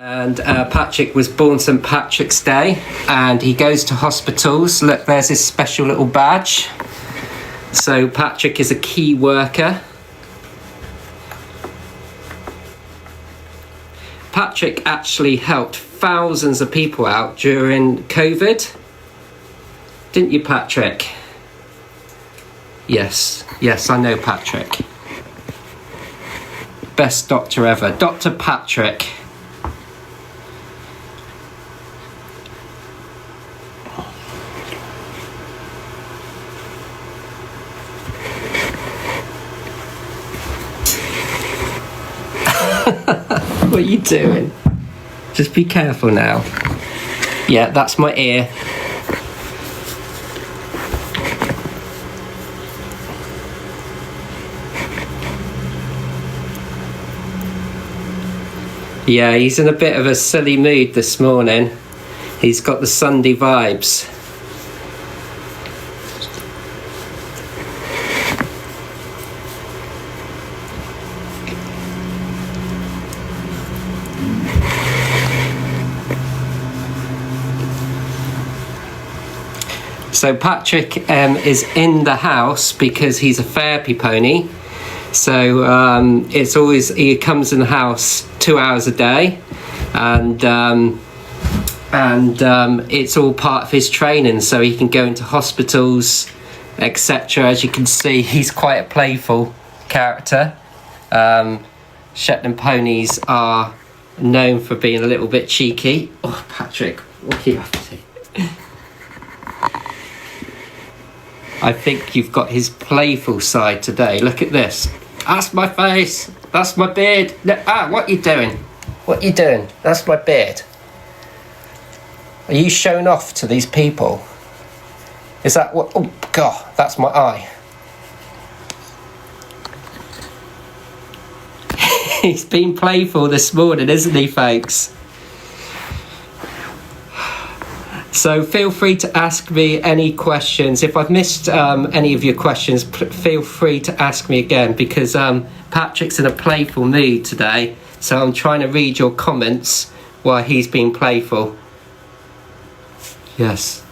And Patrick was born St. Patrick's Day, and he goes to hospitals. Look, there's his special little badge. So Patrick is a key worker. Patrick actually helped thousands of people out during COVID. Didn't you, Patrick? Yes, I know Patrick. Best doctor ever. Dr. Patrick. What are you doing? Just be careful now. Yeah, that's my ear. Yeah, he's in a bit of a silly mood this morning. He's got the Sunday vibes. So Patrick is in the house because he's a therapy pony. So it's always, he comes in the house 2 hours a day, and it's all part of his training, so he can go into hospitals, etc. As you can see, he's quite a playful character. Shetland ponies are known for being a little bit cheeky. Oh, Patrick, what are you up to? I think you've got his playful side today. Look at this. That's my face. That's my beard. What are you doing? What are you doing? That's my beard. Are you showing off to these people? Is that what? Oh, God, that's my eye. He's been playful this morning, isn't he, folks? So feel free to ask me any questions. If I've missed any of your questions, feel free to ask me again, because Patrick's in a playful mood today. So I'm trying to read your comments while he's being playful. Yes.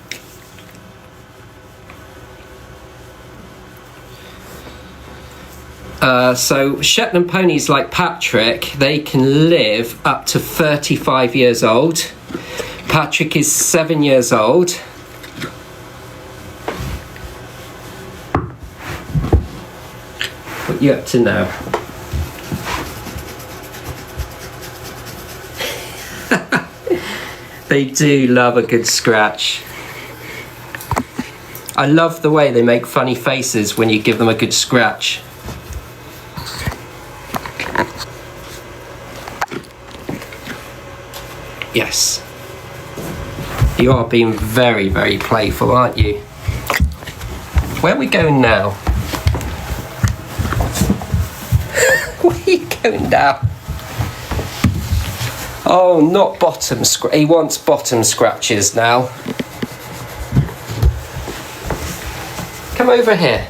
So Shetland ponies like Patrick, they can live up to 35 years old. Patrick is 7 years old. What are you up to now? They do love a good scratch. I love the way they make funny faces when you give them a good scratch. Yes. You are being very, very playful, aren't you? Where are we going now? Where are you going now? Oh, not bottom scratch. He wants bottom scratches now. Come over here.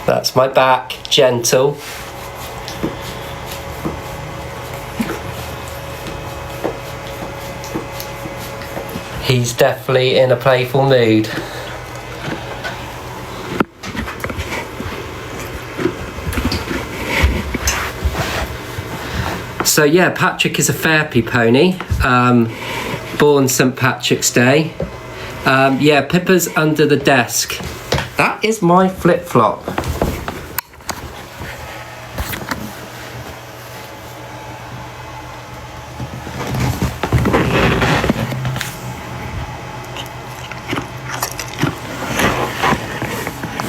That's my back, gentle. He's definitely in a playful mood. So yeah, Patrick is a therapy pony, born St. Patrick's Day. Yeah, Pippa's under the desk. That is my flip-flop.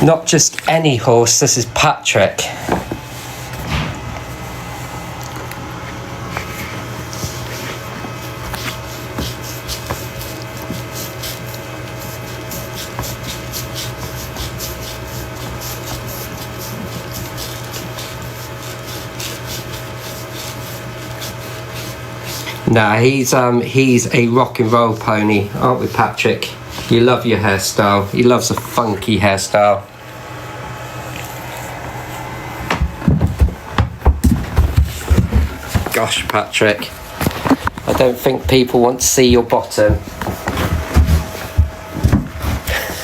Not just any horse, this is Patrick. Nah, he's a rock and roll pony, aren't we, Patrick? You love your hairstyle. He loves a funky hairstyle. Gosh, Patrick, I don't think people want to see your bottom.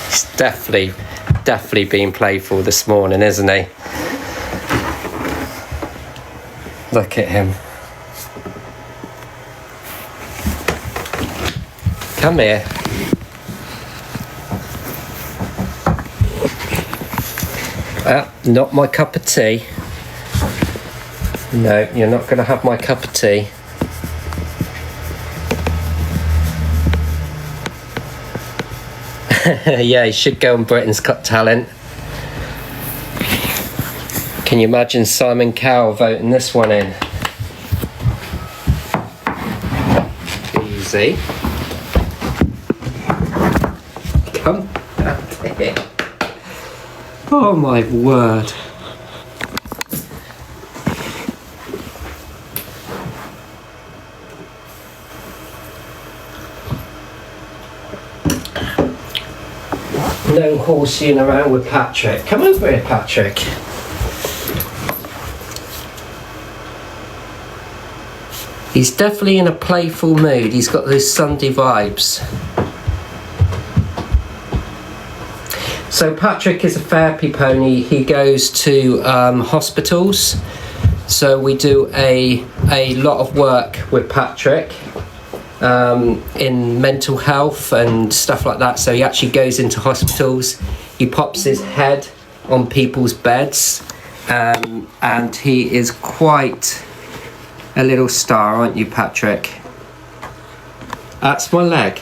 He's definitely being playful this morning, isn't he? Look at him. Come here. Not my cup of tea. No, you're not going to have my cup of tea. Yeah, he should go on Britain's Got Talent. Can you imagine Simon Cowell voting this one in? Easy. Come out here. Oh my word. No horseying around with Patrick. Come over here, Patrick. He's definitely in a playful mood. He's got those Sunday vibes. So Patrick is a therapy pony. He goes to hospitals. So we do a lot of work with Patrick in mental health and stuff like that. So he actually goes into hospitals. He pops his head on people's beds, and he is quite a little star, aren't you, Patrick? That's my leg.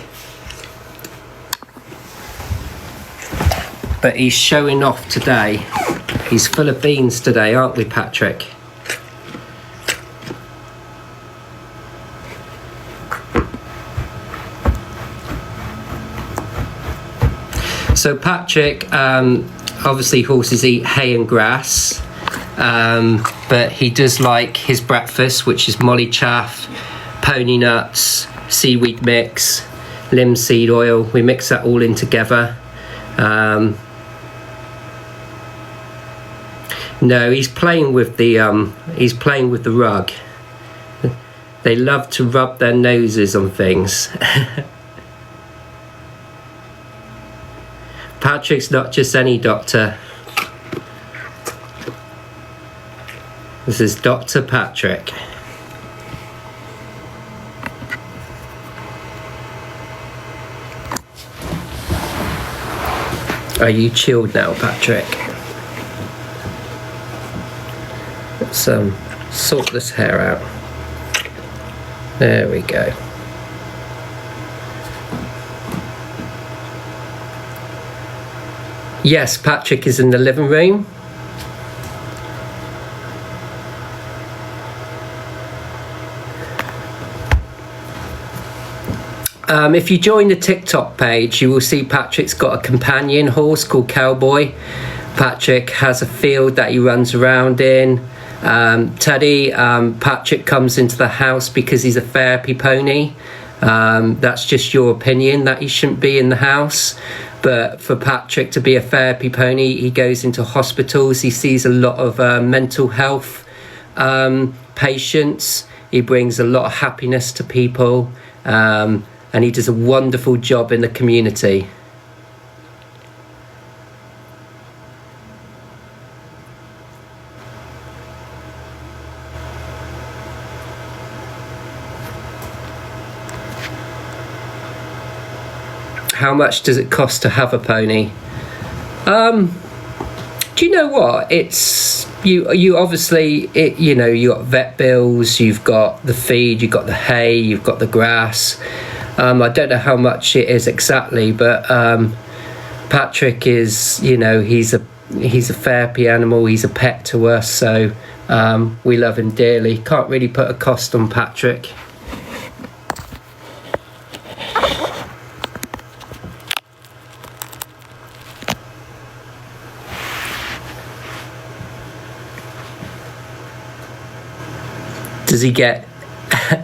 But he's showing off today. He's full of beans today, aren't we, Patrick? So Patrick, obviously horses eat hay and grass, but he does like his breakfast, which is molly chaff, pony nuts, seaweed mix, linseed oil. We mix that all in together. No, he's playing with the rug. They love to rub their noses on things. Patrick's not just any doctor. This is Dr. Patrick. Are you chilled now, Patrick? Let's sort this hair out. There we go. Yes, Patrick is in the living room. If you join the TikTok page, you will see Patrick's got a companion horse called Cowboy. Patrick has a field that he runs around in. Teddy, Patrick comes into the house because he's a therapy pony. That's just your opinion that he shouldn't be in the house. But for Patrick to be a therapy pony, he goes into hospitals. He sees a lot of mental health patients. He brings a lot of happiness to people. And he does a wonderful job in the community. How much does it cost to have a pony? Do you know what? It's you obviously you know, you got vet bills, you've got the feed, you've got the hay, you've got the grass. I don't know how much it is exactly, but Patrick is, you know, he's a therapy animal, he's a pet to us, so we love him dearly. Can't really put a cost on Patrick.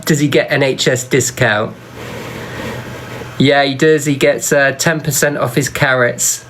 Does he get NHS discount? Yeah, he does. He gets 10% off his carrots.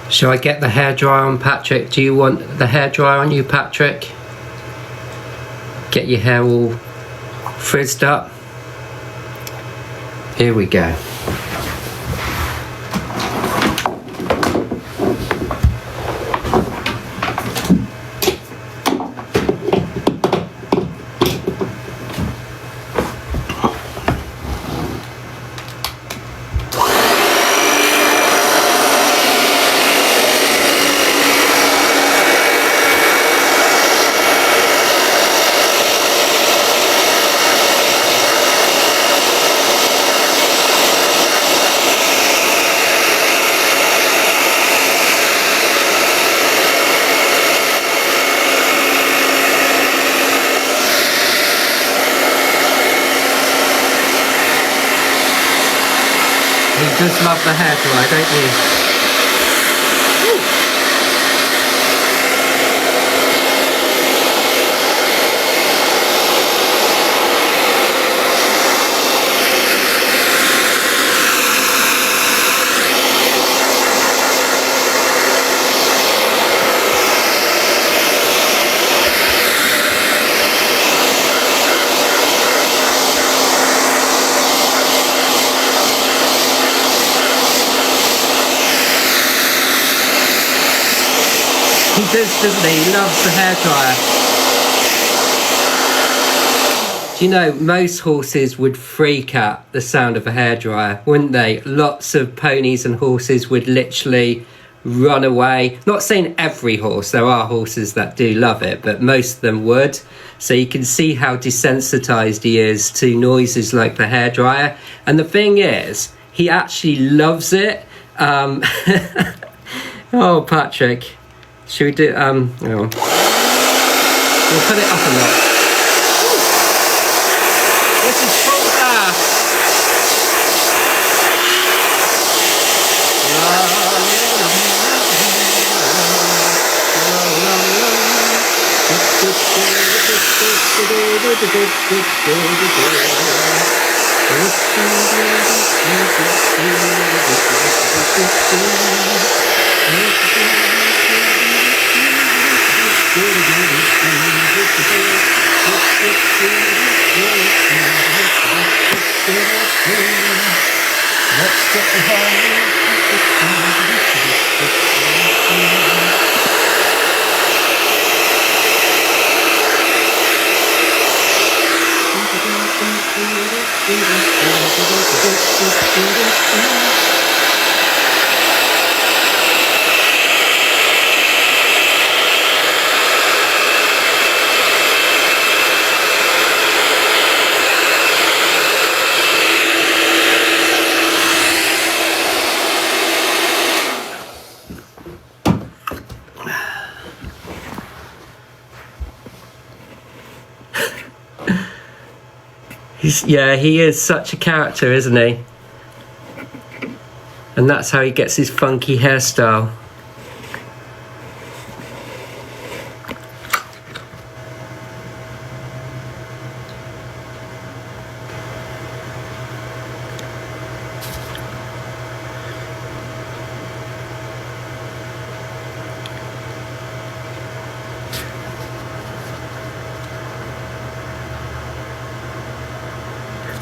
Shall I get the hairdryer on, Patrick? Do you want the hairdryer on you, Patrick? Get your hair all frizzed up. Here we go. You just love the hairdryer, don't you? He does, doesn't he? He loves the hairdryer. Do you know, most horses would freak at the sound of a hairdryer, wouldn't they? Lots of ponies and horses would literally run away. Not saying every horse, there are horses that do love it, but most of them would. So you can see how desensitized he is to noises like the hairdryer. And the thing is, he actually loves it. Oh, Patrick. Should we do, oh. We'll put it up a lot. This is full air. Let's get the Yeah, he is such a character, isn't he? And that's how he gets his funky hairstyle.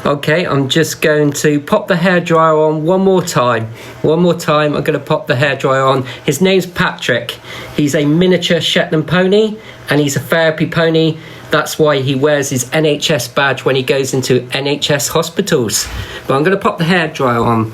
Okay, I'm just going to pop the hairdryer on one more time. I'm going to pop the hairdryer on. His name's Patrick. He's a miniature Shetland pony, and he's a therapy pony. That's why he wears his NHS badge when he goes into NHS hospitals. But I'm going to pop the hairdryer on.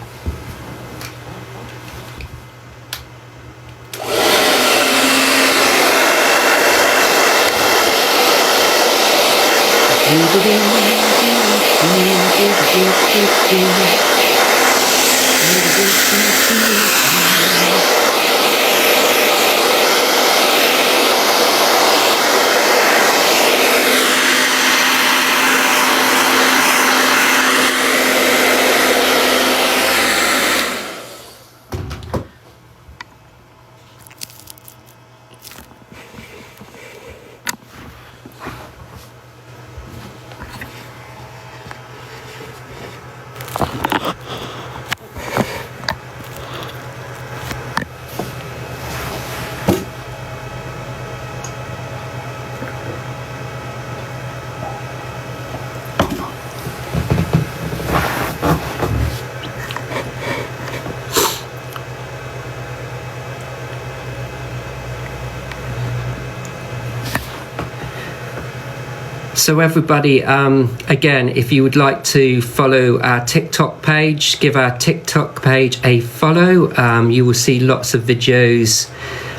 So everybody, again, if you would like to follow our TikTok page, give our TikTok page a follow. You will see lots of videos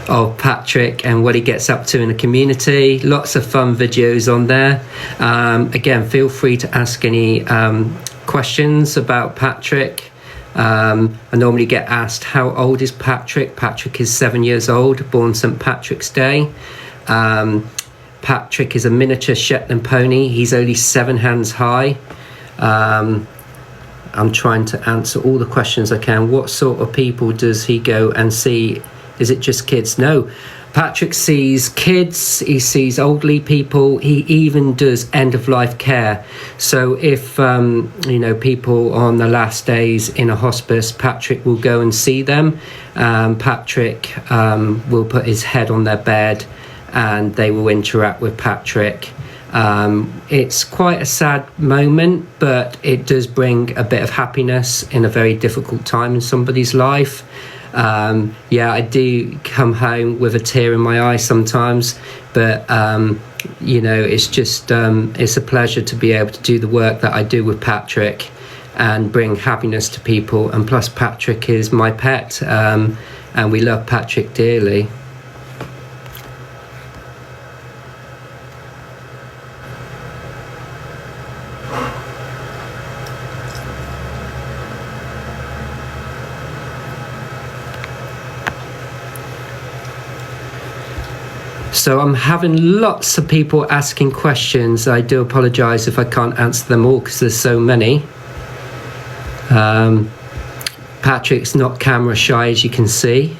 of Patrick and what he gets up to in the community. Lots of fun videos on there. Again, feel free to ask any questions about Patrick. I normally get asked, how old is Patrick? Patrick is 7 years old, born St. Patrick's Day. Patrick is a miniature Shetland pony. He's only 7 hands high. I'm trying to answer all the questions I can. What sort of people does he go and see? Is it just kids? No. Patrick sees kids, he sees elderly people, he even does end-of-life care. So if, people on the last days in a hospice, Patrick will go and see them. Patrick will put his head on their bed and they will interact with Patrick. It's quite a sad moment, but it does bring a bit of happiness in a very difficult time in somebody's life. I do come home with a tear in my eye sometimes, but it's just it's a pleasure to be able to do the work that I do with Patrick and bring happiness to people. And plus, Patrick is my pet, and we love Patrick dearly. So I'm having lots of people asking questions. I do apologise if I can't answer them all because there's so many. Patrick's not camera shy, as you can see.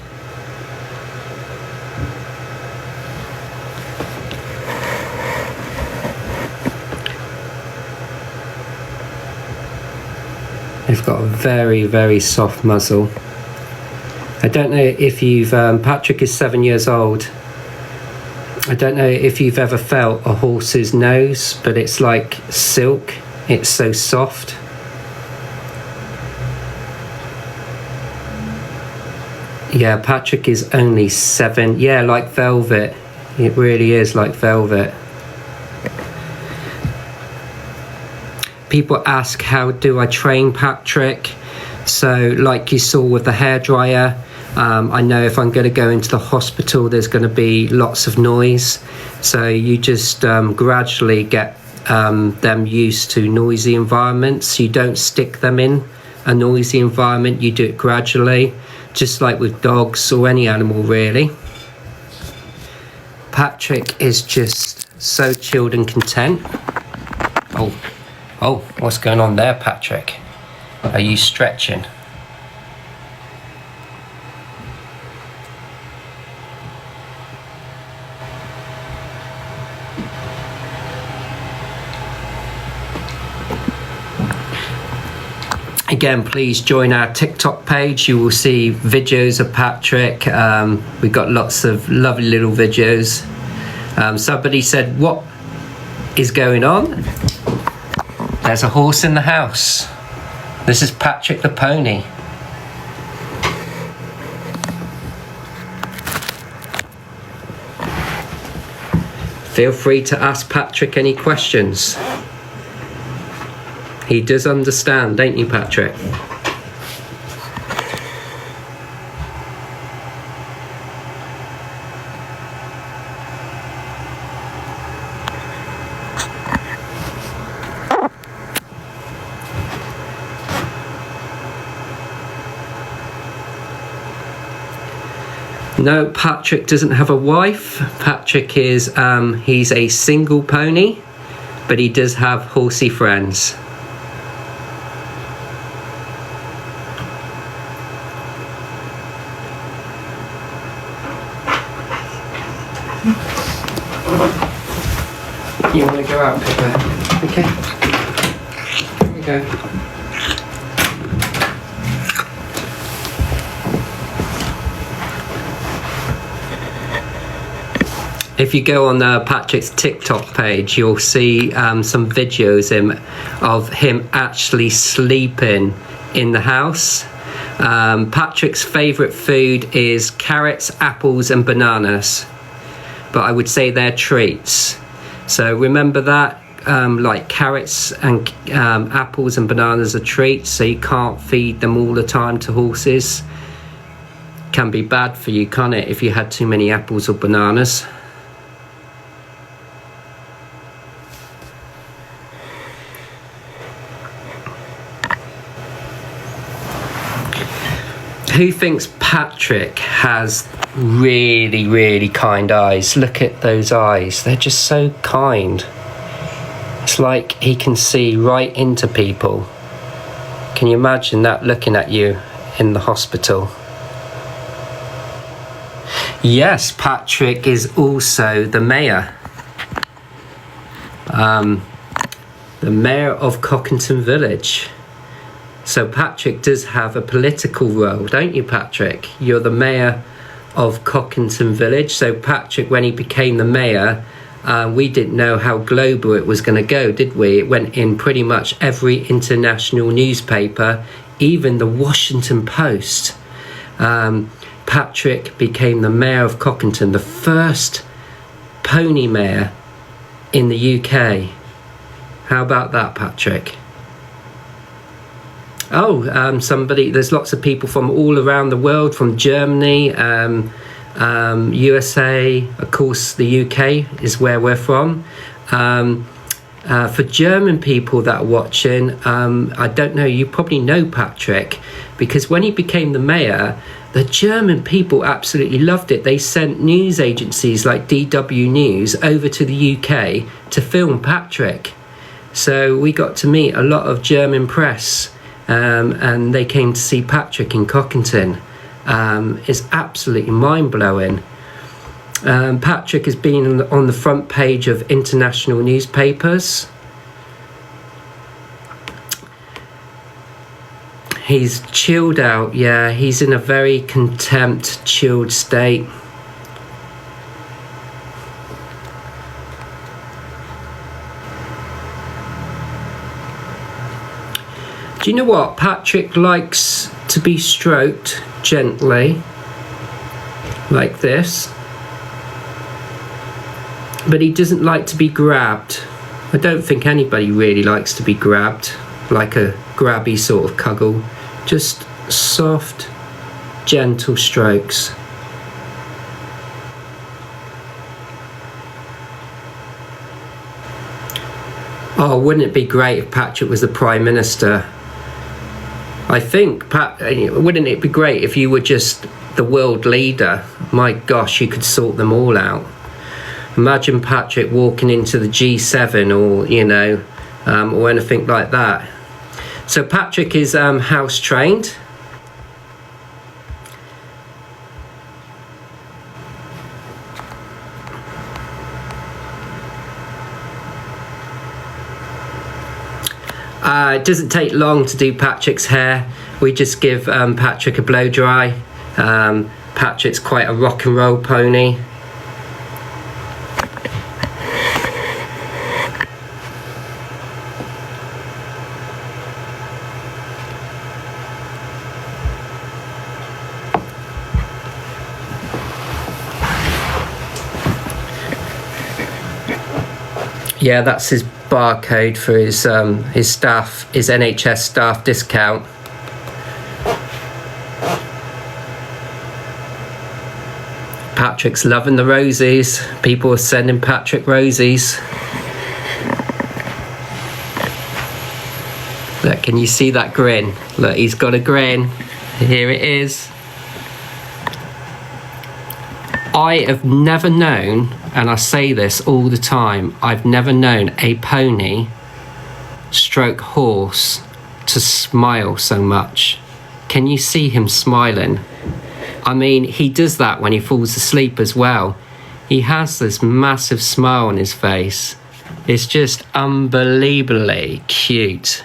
They've got a very, very soft muzzle. I don't know if you've... Patrick is 7 years old. I don't know if you've ever felt a horse's nose, but it's like silk. It's so soft. Yeah, Patrick is only 7. Yeah, like velvet. It really is like velvet. People ask, how do I train Patrick? So like you saw with the hairdryer, I know if I'm going to go into the hospital, there's going to be lots of noise. So you just gradually get them used to noisy environments. You don't stick them in a noisy environment. You do it gradually, just like with dogs or any animal, really. Patrick is just so chilled and content. Oh, Oh, what's going on there, Patrick? Are you stretching? Again, please join our TikTok page. You will see videos of Patrick. We've got lots of lovely little videos. Somebody said, what is going on? There's a horse in the house. This is Patrick the pony. Feel free to ask Patrick any questions. He does understand, don't you, Patrick? No, Patrick doesn't have a wife. Patrick is, he's a single pony, but he does have horsey friends. You want to go out, Pippa? Okay. Here we go. If you go on Patrick's TikTok page, you'll see some videos of him actually sleeping in the house. Patrick's favourite food is carrots, apples and bananas, but I would say they're treats. So remember that, like carrots and apples and bananas are treats, so you can't feed them all the time to horses. Can be bad for you, can't it, if you had too many apples or bananas. Who thinks Patrick has really, really kind eyes? Look at those eyes. They're just so kind. It's like he can see right into people. Can you imagine that, looking at you in the hospital? Yes, Patrick is also the mayor. The mayor of Cockington Village. So Patrick does have a political role, don't you, Patrick? You're the mayor of Cockington Village. So Patrick, when he became the mayor, we didn't know how global it was going to go, did we? It went in pretty much every international newspaper, even the Washington Post. Patrick became the mayor of Cockington, the first pony mayor in the UK. How about that, Patrick? Oh, there's lots of people from all around the world, from Germany, USA, of course the UK is where we're from. For German people that are watching, I don't know, you probably know Patrick, because when he became the mayor, the German people absolutely loved it. They sent news agencies like DW News over to the UK to film Patrick. So we got to meet a lot of German press. And they came to see Patrick in Cockington. It's absolutely mind-blowing. Patrick has been on the front page of international newspapers. He's chilled out, yeah, he's in a very contempt, chilled state. Do you know what? Patrick likes to be stroked gently, like this. But he doesn't like to be grabbed. I don't think anybody really likes to be grabbed, like a grabby sort of cuddle. Just soft, gentle strokes. Oh, wouldn't it be great if Patrick was the Prime Minister? I think, wouldn't it be great if you were just the world leader? My gosh, you could sort them all out. Imagine Patrick walking into the G7 or, you know, or anything like that. So Patrick is house trained. It doesn't take long to do Patrick's hair. We just give Patrick a blow dry. Patrick's quite a rock and roll pony. Yeah, that's his barcode for his staff, his NHS staff discount. Patrick's loving the rosies. People are sending Patrick rosies. Look, can you see that grin? Look, he's got a grin. Here it is. I have never known, and I say this all the time, I've never known a pony stroke horse to smile so much. Can you see him smiling? I mean, he does that when he falls asleep as well. He has this massive smile on his face. It's just unbelievably cute.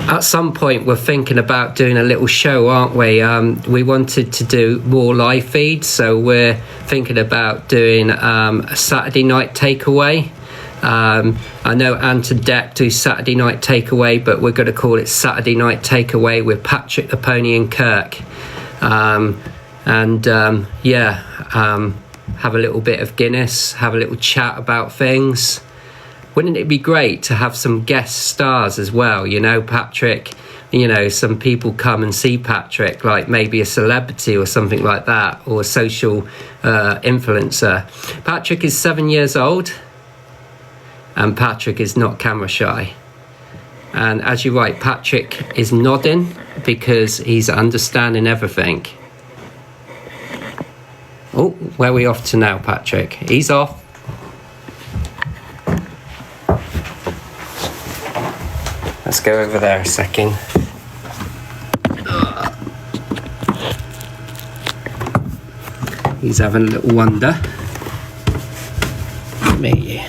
At some point we're thinking about doing a little show, aren't we? We wanted to do more live feeds, so we're thinking about doing a Saturday night takeaway. I know Ant and Deck do Saturday night takeaway, but we're going to call it Saturday night takeaway with Patrick the Pony and Kirk. Have a little bit of Guinness, have a little chat about things. Wouldn't it be great to have some guest stars as well? You know, Patrick, you know, some people come and see Patrick, like maybe a celebrity or something like that, or a social influencer. Patrick is 7 years old, and Patrick is not camera shy. And as you're right, Patrick is nodding because he's understanding everything. Oh, where are we off to now, Patrick? He's off. Let's go over there a second. He's having a little wander. Me.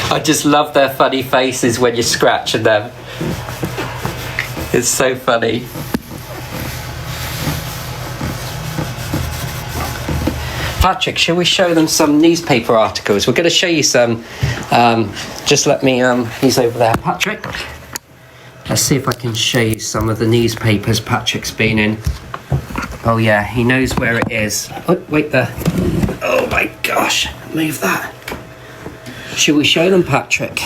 I just love their funny faces when you're scratching them. It's so funny. Patrick, shall we show them some newspaper articles? We're going to show you some. Just let me, he's over there. Patrick, let's see if I can show you some of the newspapers Patrick's been in. Oh yeah, he knows where it is. Oh, wait there. Oh my gosh, move that. Shall we show them, Patrick?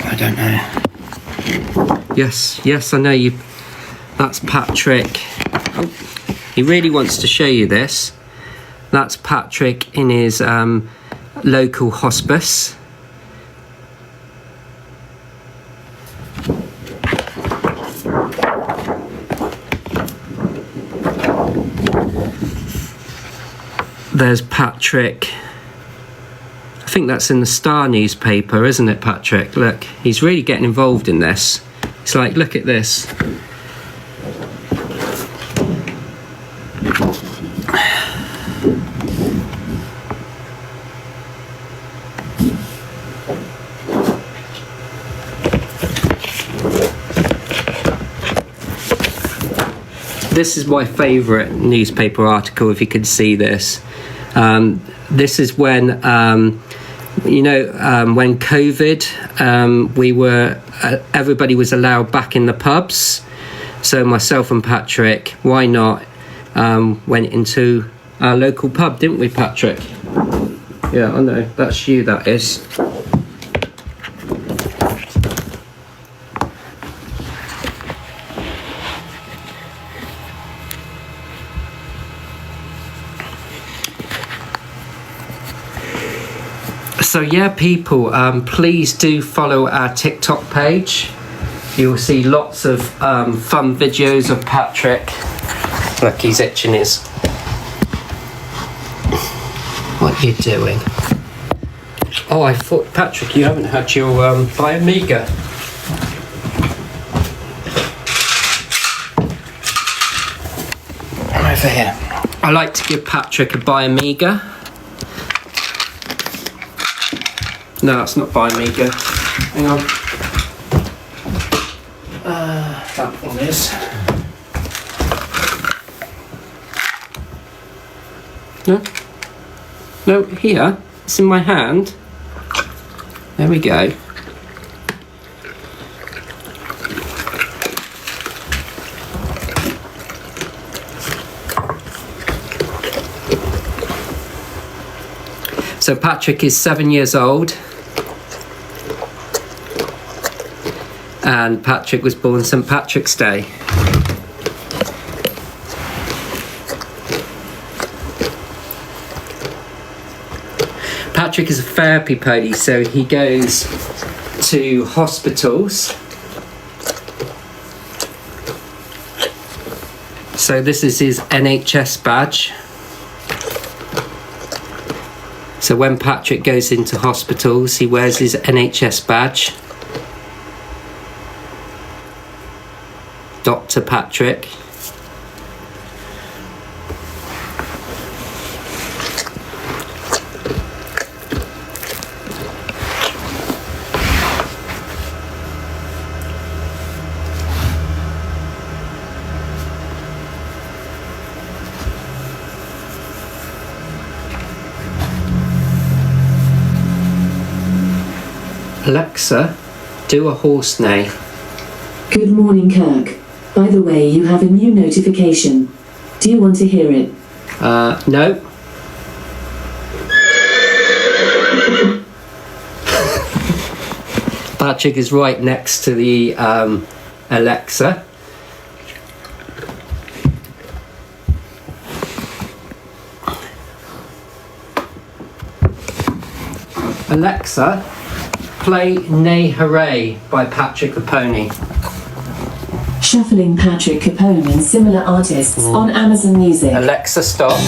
I don't know. Yes, I know you. That's Patrick. Oh, he really wants to show you this. That's Patrick in his local hospice. There's Patrick. I think that's in the Star newspaper, isn't it, Patrick? Look, he's really getting involved in this. It's like, look at this. This is my favourite newspaper article, if you can see this. This is when You know, when COVID, everybody was allowed back in the pubs. So myself and Patrick, why not, went into our local pub, didn't we, Patrick? Yeah, I know, that's you, that is. So yeah, people, please do follow our TikTok page. You'll see lots of fun videos of Patrick. Look, he's itching his... What are you doing? Oh, I thought, Patrick, you haven't had your Biomega. Over here. I like to give Patrick a Biomega. No, it's not Biomega. Hang on. That one is. No? No, here. It's in my hand. There we go. So Patrick is 7 years old. And Patrick was born St. Patrick's Day. Patrick is a therapy pony, so he goes to hospitals. So this is his NHS badge. So when Patrick goes into hospitals, he wears his NHS badge. Dr. Patrick. Alexa, do a horse neigh. Good morning, Kirk. By the way, you have a new notification. Do you want to hear it? No. Patrick is right next to the Alexa. Alexa, play Nay Hooray by Patrick the Pony. Shuffling Patrick Capone and similar artists on Amazon Music. Alexa, stop.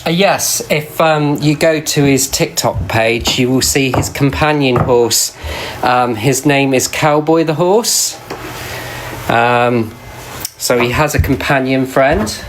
Yes, if you go to his TikTok page, you will see his companion horse. His name is Cowboy the Horse. So he has a companion friend.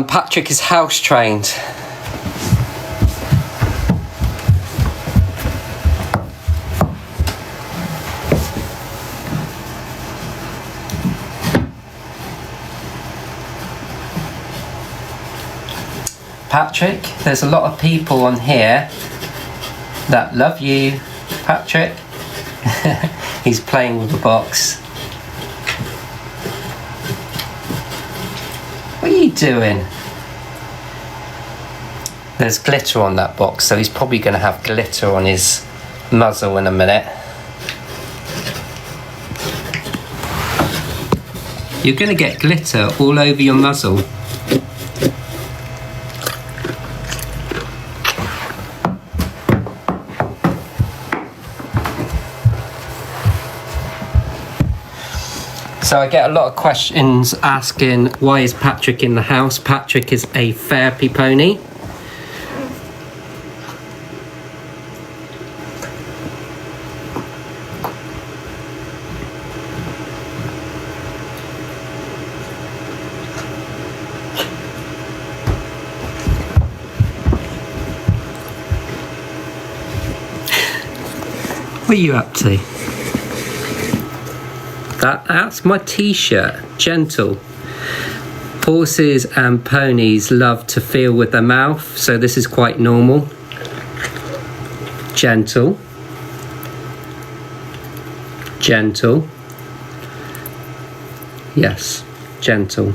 Patrick is house trained. Patrick, there's a lot of people on here that love you. Patrick, he's playing with the box. What are you doing? There's glitter on that box, so he's probably going to have glitter on his muzzle in a minute. You're going to get glitter all over your muzzle. So I get a lot of questions asking, why is Patrick in the house? Patrick is a therapy pony. What are you up to? That's my t-shirt. Gentle. Horses and ponies love to feel with their mouth, so this is quite normal. Gentle. Gentle. Yes, gentle.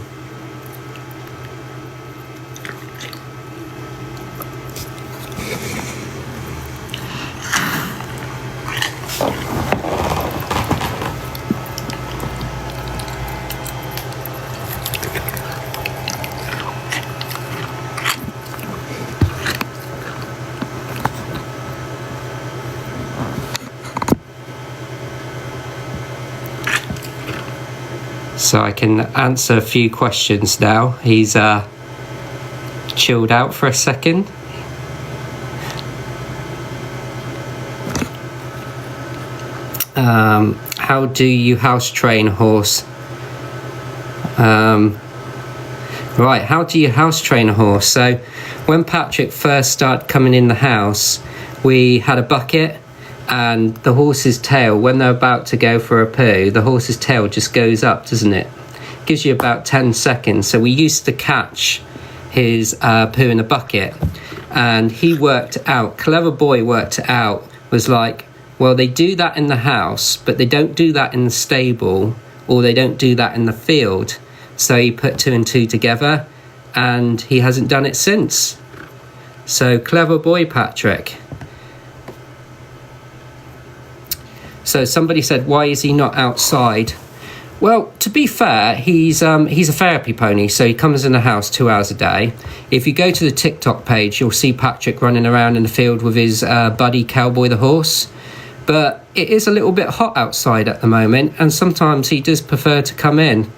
So I can answer a few questions now. He's chilled out for a second. How do you house train a horse? Right, how do you house train a horse? So when Patrick first started coming in the house, we had a bucket, and the horse's tail, when they're about to go for a poo, the horse's tail just goes up, doesn't it? Gives you about 10 seconds. So we used to catch his poo in a bucket, and he worked out, clever boy worked it out, was like, well, they do that in the house, but they don't do that in the stable, or they don't do that in the field. So he put 2 and 2 together, and he hasn't done it since. So clever boy, Patrick. So somebody said, why is he not outside? Well, to be fair, he's a therapy pony, so he comes in the house 2 hours a day. If you go to the TikTok page, you'll see Patrick running around in the field with his buddy Cowboy the horse. But it is a little bit hot outside at the moment, and sometimes he does prefer to come in.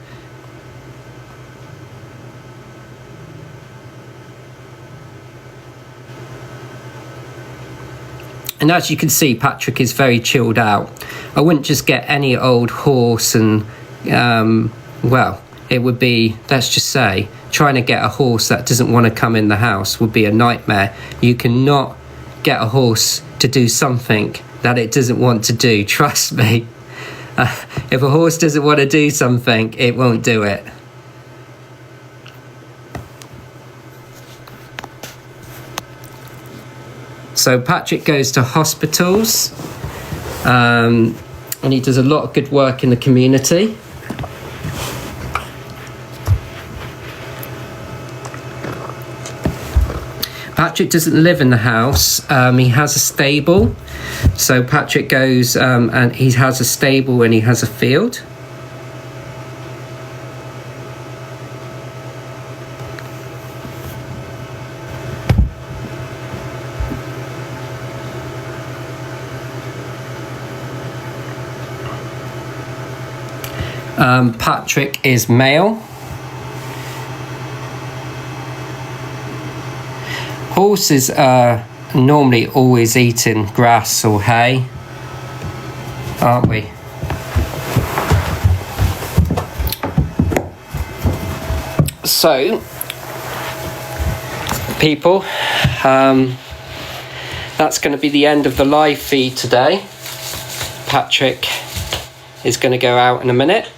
And as you can see, Patrick is very chilled out. I wouldn't just get any old horse and, well, it would be, let's just say, trying to get a horse that doesn't want to come in the house would be a nightmare. You cannot get a horse to do something that it doesn't want to do, trust me. If a horse doesn't want to do something, it won't do it. So Patrick goes to hospitals, and he does a lot of good work in the community. Patrick doesn't live in the house, he has a stable. So Patrick goes and he has a stable and he has a field. Patrick is male. Horses are normally always eating grass or hay, aren't we? So, people, that's going to be the end of the live feed today. Patrick is going to go out in a minute.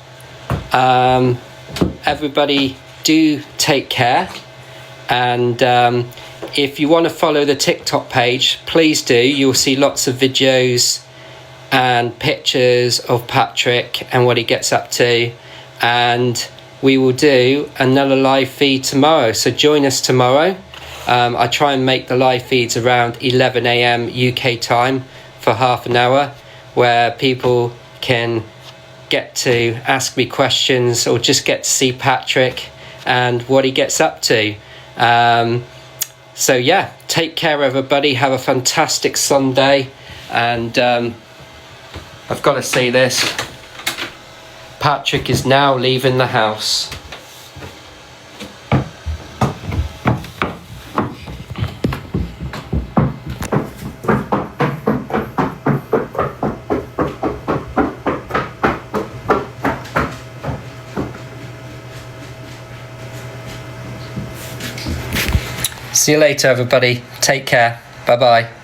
Everybody do take care, and if you want to follow the TikTok page, please do. You'll see lots of videos and pictures of Patrick and what he gets up to, and we will do another live feed tomorrow. So join us tomorrow. I try and make the live feeds around 11 a.m. UK time for half an hour, where people can get to ask me questions or just get to see Patrick and what he gets up to. So yeah, take care everybody, have a fantastic Sunday. And I've got to say this, Patrick is now leaving the house. See you later everybody, take care, bye bye.